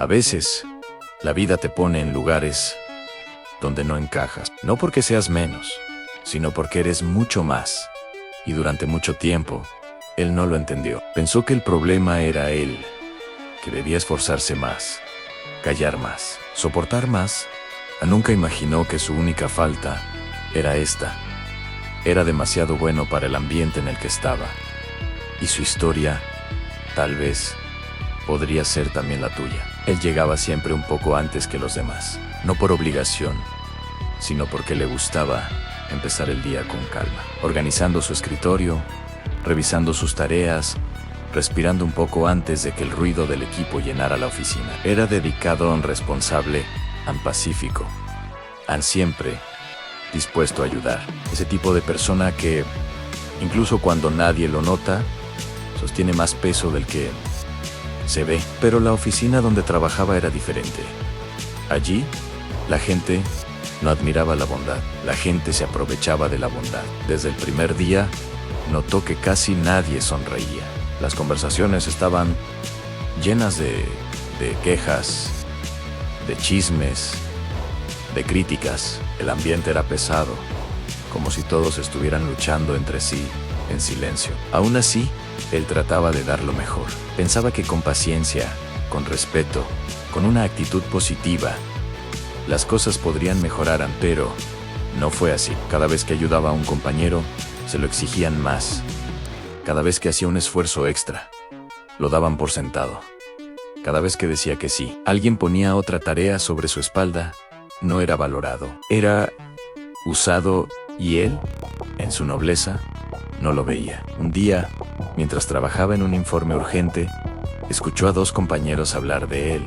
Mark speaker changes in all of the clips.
Speaker 1: A veces, la vida te pone en lugares donde no encajas, no porque seas menos, sino porque eres mucho más. Y durante mucho tiempo, él no lo entendió. Pensó que el problema era él, que debía esforzarse más, callar más, soportar más. Nunca imaginó que su única falta era esta. Era demasiado bueno para el ambiente en el que estaba. Y su historia, tal vez, podría ser también la tuya. Él llegaba siempre un poco antes que los demás, no por obligación, sino porque le gustaba empezar el día con calma, organizando su escritorio, revisando sus tareas, respirando un poco antes de que el ruido del equipo llenara la oficina. Era dedicado, responsable, pacífico, siempre dispuesto a ayudar. Ese tipo de persona que, incluso cuando nadie lo nota, sostiene más peso del que se ve. Pero la oficina donde trabajaba era diferente. Allí, la gente no admiraba la bondad. La gente se aprovechaba de la bondad. Desde el primer día, notó que casi nadie sonreía. Las conversaciones estaban llenas de quejas, de chismes, de críticas. El ambiente era pesado, como si todos estuvieran luchando entre sí, en silencio. Aún así, él trataba de dar lo mejor. Pensaba que con paciencia, con respeto, con una actitud positiva, las cosas podrían mejorar, pero no fue así. Cada vez que ayudaba a un compañero, se lo exigían más. Cada vez que hacía un esfuerzo extra, lo daban por sentado. Cada vez que decía que sí, alguien ponía otra tarea sobre su espalda, no era valorado. Era usado y él, en su nobleza, no lo veía. Un día, mientras trabajaba en un informe urgente, escuchó a dos compañeros hablar de él.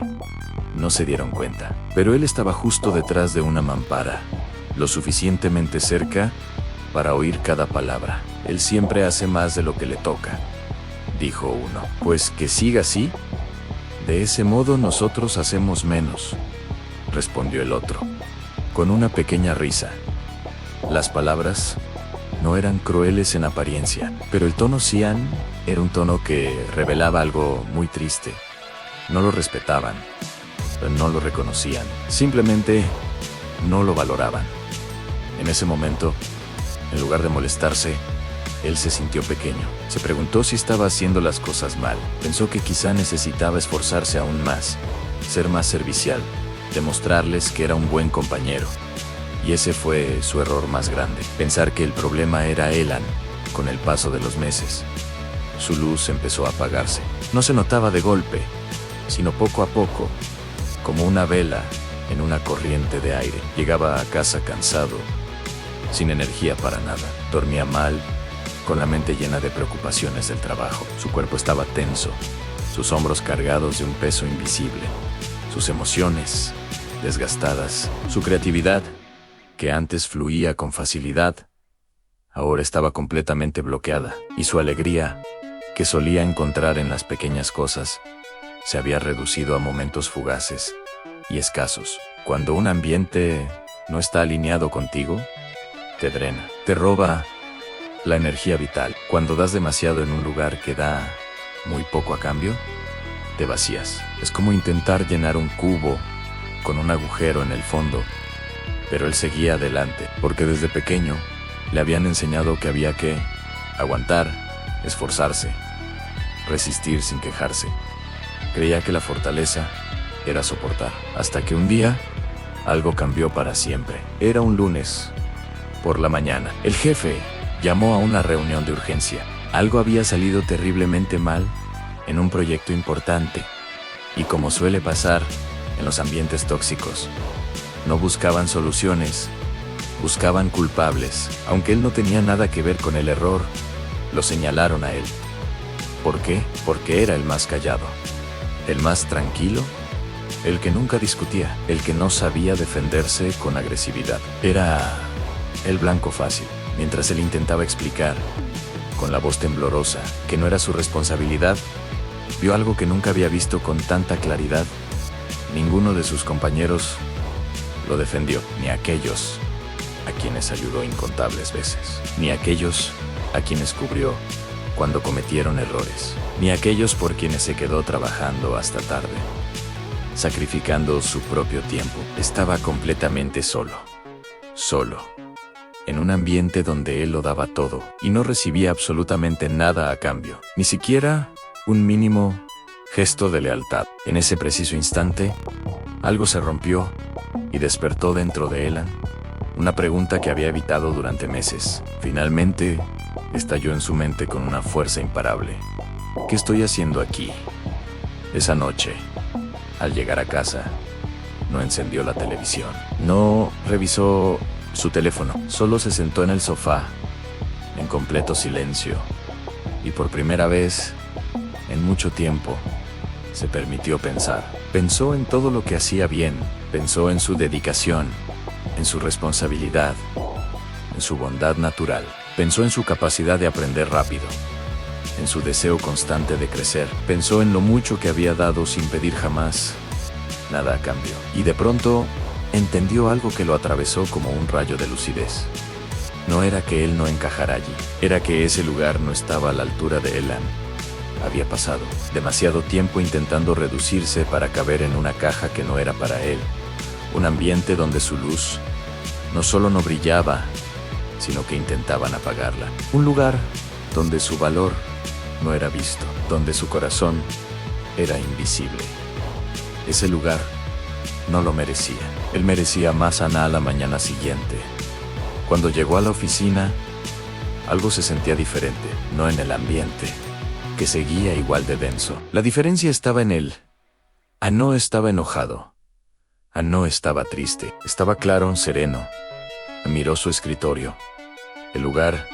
Speaker 1: No se dieron cuenta, pero él estaba justo detrás de una mampara, lo suficientemente cerca para oír cada palabra. Él siempre hace más de lo que le toca, dijo uno. Pues que siga así. De ese modo nosotros hacemos menos, respondió el otro, con una pequeña risa. Las palabras no eran crueles en apariencia, pero el tono cian era un tono que revelaba algo muy triste. No lo respetaban, no lo reconocían, simplemente no lo valoraban. En ese momento, en lugar de molestarse, él se sintió pequeño. Se preguntó si estaba haciendo las cosas mal. Pensó que quizá necesitaba esforzarse aún más, ser más servicial, demostrarles que era un buen compañero. Y ese fue su error más grande, pensar que el problema era Elan. Con el paso de los meses, su luz empezó a apagarse. No se notaba de golpe, sino poco a poco, como una vela en una corriente de aire. Llegaba a casa cansado, sin energía para nada. Dormía mal, con la mente llena de preocupaciones del trabajo. Su cuerpo estaba tenso, sus hombros cargados de un peso invisible, sus emociones desgastadas, su creatividad, que antes fluía con facilidad, ahora estaba completamente bloqueada, y su alegría, que solía encontrar en las pequeñas cosas, se había reducido a momentos fugaces y escasos. Cuando un ambiente no está alineado contigo, te drena, te roba la energía vital. Cuando das demasiado en un lugar que da muy poco a cambio, te vacías. Es como intentar llenar un cubo con un agujero en el fondo, pero él seguía adelante, porque desde pequeño le habían enseñado que había que aguantar, esforzarse, resistir sin quejarse. Creía que la fortaleza era soportar, hasta que un día algo cambió para siempre. Era un lunes, por la mañana. El jefe llamó a una reunión de urgencia. Algo había salido terriblemente mal en un proyecto importante, y como suele pasar en los ambientes tóxicos, no buscaban soluciones, buscaban culpables. Aunque él no tenía nada que ver con el error, lo señalaron a él. ¿Por qué? Porque era el más callado, el más tranquilo, el que nunca discutía, el que no sabía defenderse con agresividad. Era el blanco fácil. Mientras él intentaba explicar, con la voz temblorosa, que no era su responsabilidad, vio algo que nunca había visto con tanta claridad. Ninguno de sus compañeros lo defendió, ni aquellos a quienes ayudó incontables veces, ni aquellos a quienes cubrió cuando cometieron errores, ni aquellos por quienes se quedó trabajando hasta tarde. sacrificando su propio tiempo. Estaba completamente solo. Solo. En un ambiente donde él lo daba todo y no recibía absolutamente nada a cambio, ni siquiera un mínimo gesto de lealtad. En ese preciso instante, algo se rompió y despertó dentro de Elan una pregunta que había evitado durante meses. Finalmente, estalló en su mente con una fuerza imparable. ¿Qué estoy haciendo aquí? Esa noche, al llegar a casa, no encendió la televisión, no revisó su teléfono, solo se sentó en el sofá, en completo silencio, y por primera vez, en mucho tiempo, se permitió pensar. Pensó en todo lo que hacía bien, pensó en su dedicación, en su responsabilidad, en su bondad natural, pensó en su capacidad de aprender rápido, en su deseo constante de crecer, pensó en lo mucho que había dado sin pedir jamás nada a cambio, y de pronto entendió algo que lo atravesó como un rayo de lucidez. No era que él no encajara allí, era que ese lugar no estaba a la altura de Elan. Había pasado demasiado tiempo intentando reducirse para caber en una caja que no era para él, un ambiente donde su luz no solo no brillaba, sino que intentaban apagarla, un lugar donde su valor no era visto, donde su corazón era invisible. Ese lugar no lo merecía. Él merecía más Ana a la mañana siguiente. Cuando llegó a la oficina, algo se sentía diferente, no en el ambiente, que seguía igual de denso. La diferencia estaba en él. No estaba enojado. No estaba triste. Estaba claro, sereno. Miró su escritorio, el lugar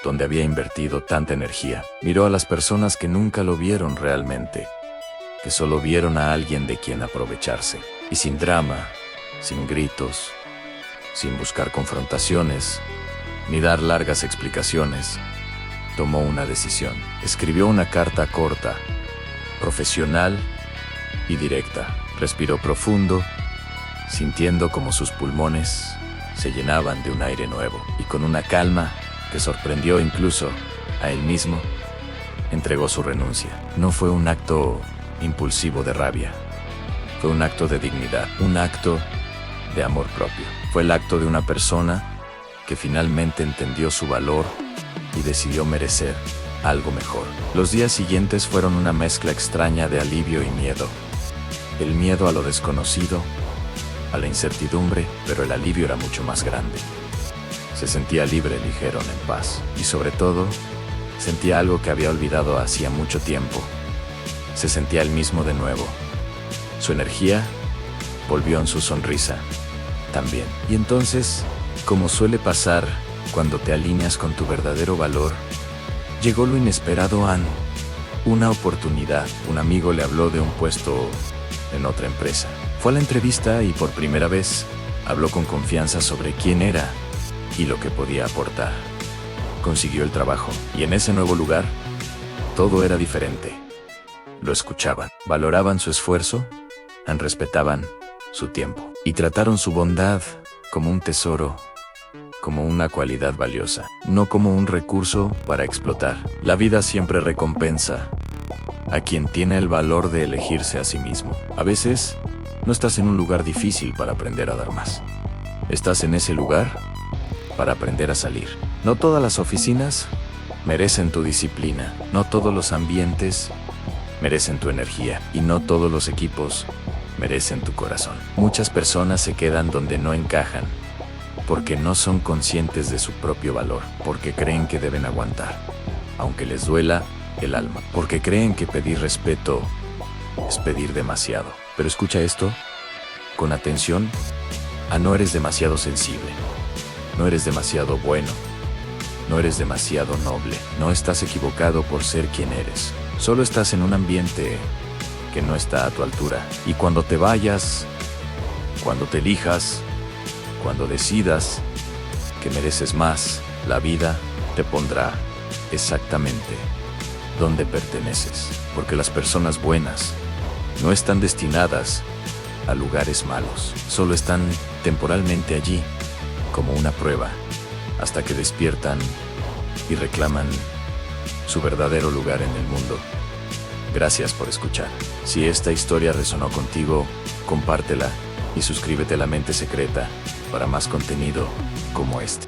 Speaker 1: donde había invertido tanta energía. Miró a las personas que nunca lo vieron realmente, que solo vieron a alguien de quien aprovecharse. Y sin drama, sin gritos, sin buscar confrontaciones, ni dar largas explicaciones, tomó una decisión. Escribió una carta corta, profesional y directa. Respiró profundo, sintiendo como sus pulmones se llenaban de un aire nuevo, y con una calma que sorprendió incluso a él mismo, entregó su renuncia. No fue un acto impulsivo de rabia. Fue un acto de dignidad, un acto de amor propio. Fue el acto de una persona que finalmente entendió su valor y decidió merecer algo mejor. Los días siguientes fueron una mezcla extraña de alivio y miedo. El miedo a lo desconocido, a la incertidumbre, pero el alivio era mucho más grande. Se sentía libre, ligero, en paz. Y sobre todo, sentía algo que había olvidado hacía mucho tiempo. Se sentía él mismo de nuevo. Su energía volvió en su sonrisa también. Y entonces, como suele pasar cuando te alineas con tu verdadero valor, llegó lo inesperado a una oportunidad. Un amigo le habló de un puesto en otra empresa. Fue a la entrevista y por primera vez habló con confianza sobre quién era y lo que podía aportar. Consiguió el trabajo y en ese nuevo lugar todo era diferente. Lo escuchaban, valoraban su esfuerzo, respetaban su tiempo y trataron su bondad como un tesoro, como una cualidad valiosa, no como un recurso para explotar. La vida siempre recompensa a quien tiene el valor de elegirse a sí mismo. A veces, no estás en un lugar difícil para aprender a dar más. Estás en ese lugar para aprender a salir. No todas las oficinas merecen tu disciplina, no todos los ambientes merecen tu energía y no todos los equipos merecen tu corazón. Muchas personas se quedan donde no encajan porque no son conscientes de su propio valor, porque creen que deben aguantar, aunque les duela el alma, porque creen que pedir respeto es pedir demasiado. Pero escucha esto con atención. No eres demasiado sensible, no eres demasiado bueno, no eres demasiado noble, no estás equivocado por ser quien eres. Solo estás en un ambiente que no está a tu altura. Y cuando te vayas, cuando te elijas, cuando decidas que mereces más, la vida te pondrá exactamente donde perteneces. Porque las personas buenas no están destinadas a lugares malos. Solo están temporalmente allí, como una prueba, hasta que despiertan y reclaman su verdadero lugar en el mundo. Gracias por escuchar. Si esta historia resonó contigo, compártela y suscríbete a La Mente Secreta para más contenido como este.